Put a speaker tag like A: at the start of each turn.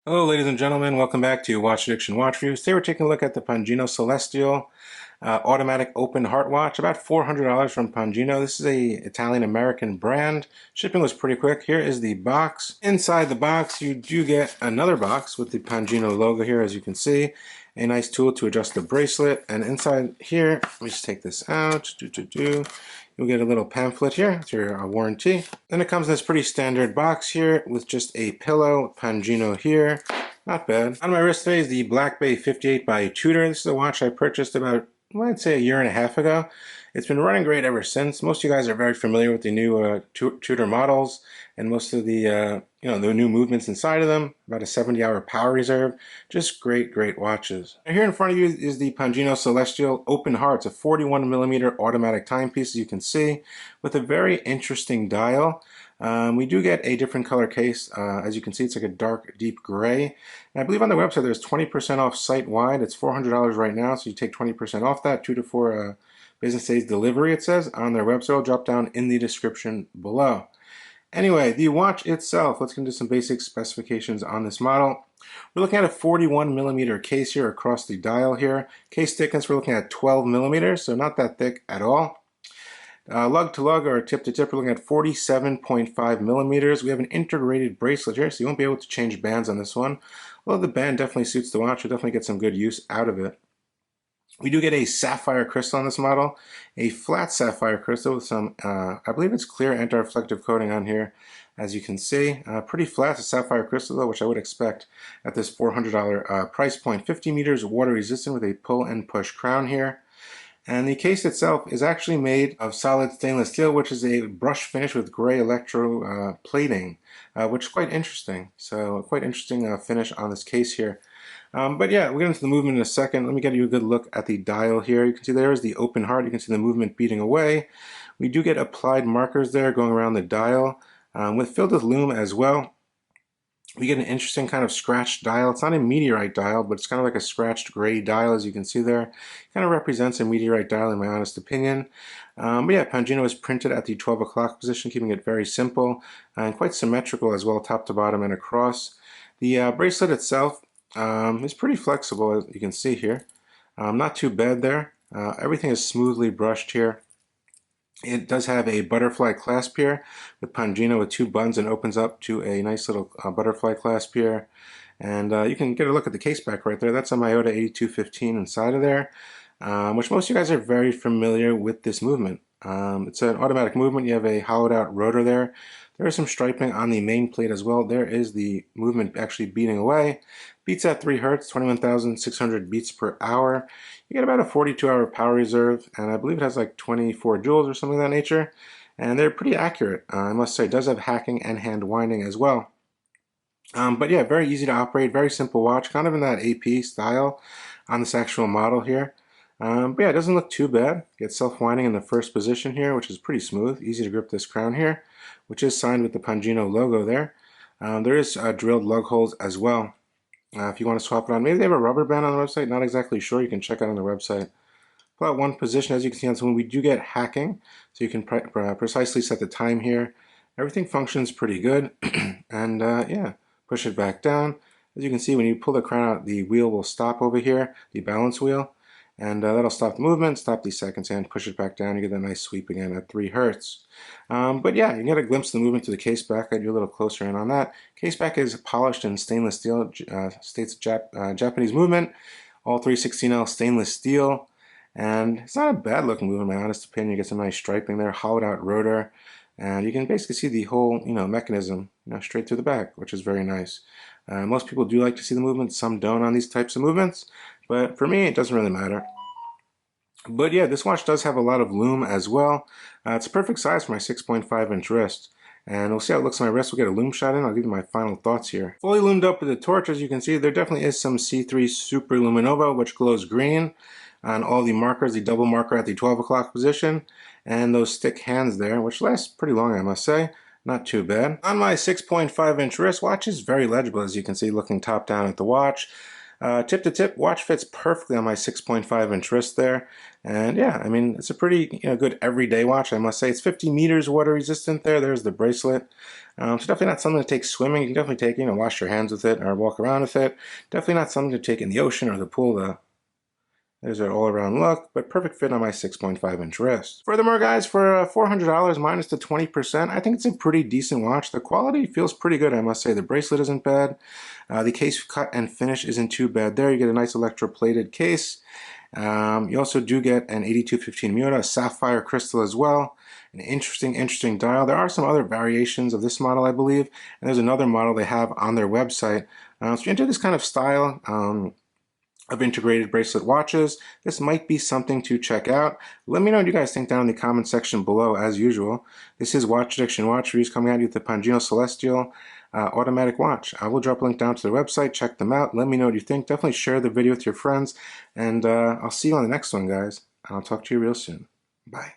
A: Hello ladies and gentlemen, welcome back to Watch Addiction Watch Reviews. Today we're taking a look at the Pangino Celestial automatic open heart watch, about $400 from Pangino. This is a Italian-American brand. Shipping was pretty quick. Here is the box. Inside the box you do get another box with the Pangino logo here, as you can see. A nice tool to adjust the bracelet, and inside here, let me just take this out. You'll get a little pamphlet here. It's your warranty. Then it comes in this pretty standard box here with just a pillow, Pangino here. Not bad. On my wrist today is the Black Bay 58 by Tudor. This is a watch I purchased about, well, I'd say a year and a half ago. It's been running great ever since. Most of you guys are very familiar with the new Tudor models and most of the the new movements inside of them. About a 70-hour power reserve. Just great watches. Now here in front of you is the Pangino Celestial Open Heart. It's a 41mm automatic timepiece, as you can see, with a very interesting dial. We do get a different color case. As you can see, it's like a dark, deep gray. And I believe on the website there's 20% off site-wide. It's $400 right now, so you take 20% off that, 2 to 4 business days delivery, it says, on their website. I'll drop down in the description below. Anyway, the watch itself, let's get into some basic specifications on this model. We're looking at a 41mm case here across the dial here. Case thickness, we're looking at 12mm, so not that thick at all. Lug to lug or tip to tip, we're looking at 47.5mm. We have an integrated bracelet here, so you won't be able to change bands on this one. Although the band definitely suits the watch, you'll definitely get some good use out of it. We do get a sapphire crystal on this model, a flat sapphire crystal with some, I believe it's clear anti-reflective coating on here, as you can see. Pretty flat, a sapphire crystal though, which I would expect at this $400 price point. 50 meters water resistant with a pull and push crown here. And the case itself is actually made of solid stainless steel, which is a brush finish with gray electro plating, which is quite interesting. So quite interesting finish on this case here. But yeah, we'll get into the movement in a second. Let me get you a good look at the dial here. You can see there is the open heart. You can see the movement beating away. We do get applied markers there going around the dial filled with lume as well. We get an interesting kind of scratched dial. It's not a meteorite dial, but it's kind of like a scratched gray dial, as you can see there. It kind of represents a meteorite dial in my honest opinion. But yeah, Pangino is printed at the 12 o'clock position, keeping it very simple and quite symmetrical as well, top to bottom and across. The bracelet itself is pretty flexible, as you can see here. Not too bad there. Everything is smoothly brushed here. It does have a butterfly clasp here with Pangino with 2 buttons and opens up to a nice little butterfly clasp here. And you can get a look at the case back right there. That's a Miyota 8215 inside of there, which most of you guys are very familiar with this movement. It's an automatic movement. You have a hollowed out rotor there. There is some striping on the main plate as well. There is the movement actually beating away. Beats at 3 Hertz, 21,600 beats per hour. You get about a 42-hour power reserve, and I believe it has like 24 joules or something of that nature. And they're pretty accurate, I must say. It does have hacking and hand winding as well. But yeah, very easy to operate, very simple watch, kind of in that AP style on this actual model here. But yeah, it doesn't look too bad. Get self-winding in the first position here, which is pretty smooth. Easy to grip this crown here, which is signed with the Pangino logo there. There is drilled lug holes as well. If you want to swap it on, maybe they have a rubber band on the website. Not exactly sure. You can check out on the website. Pull out one position, as you can see on this one. We do get hacking, so you can precisely set the time here. Everything functions pretty good, and yeah, push it back down. As you can see, when you pull the crown out, the wheel will stop over here, the balance wheel. And that'll stop the movement, stop the seconds, and push it back down. You get a nice sweep again at 3 Hertz. But yeah, you can get a glimpse of the movement to the case back. I'd do a little closer in on that. Case back is polished in stainless steel, states Japanese movement, all 316L stainless steel. And it's not a bad looking movement, in my honest opinion. You get some nice striping there, hollowed out rotor. And you can basically see the whole, mechanism, straight through the back, which is very nice. Most people do like to see the movement. Some don't on these types of movements. But for me, it doesn't really matter. But yeah, this watch does have a lot of lume as well. It's a perfect size for my 6.5-inch wrist. And we'll see how it looks on my wrist. We'll get a lume shot in. I'll give you my final thoughts here. Fully loomed up with the torch, as you can see, there definitely is some C3 Super Luminova, which glows green on all the markers, the double marker at the 12 o'clock position, and those stick hands there, which last pretty long, I must say. Not too bad. On my 6.5-inch wrist, watch is very legible, as you can see, looking top down at the watch. Tip to tip, watch fits perfectly on my 6.5-inch wrist there. And yeah, I mean, it's a pretty good everyday watch, I must say. It's 50 meters water resistant there. There's the bracelet. So definitely not something to take swimming. You can definitely take, wash your hands with it or walk around with it. Definitely not something to take in the ocean or the pool. There's an all-around look, but perfect fit on my 6.5-inch wrist. Furthermore, guys, for $400 minus the 20%, I think it's a pretty decent watch. The quality feels pretty good, I must say. The bracelet isn't bad. The case cut and finish isn't too bad there. You get a nice electroplated case. You also do get an 8215 Miota, a sapphire crystal as well. An interesting dial. There are some other variations of this model, I believe, and there's another model they have on their website. So if you're into this kind of style, of integrated bracelet watches, this might be something to check out. Let me know what you guys think down in the comment section below, as usual. This is Watch Addiction Watch Reviews coming at you with the Pangino Celestial automatic watch. I will drop a link down to their website. Check them out. Let me know what you think. Definitely share the video with your friends, and I'll see you on the next one, guys. I'll talk to you real soon. Bye.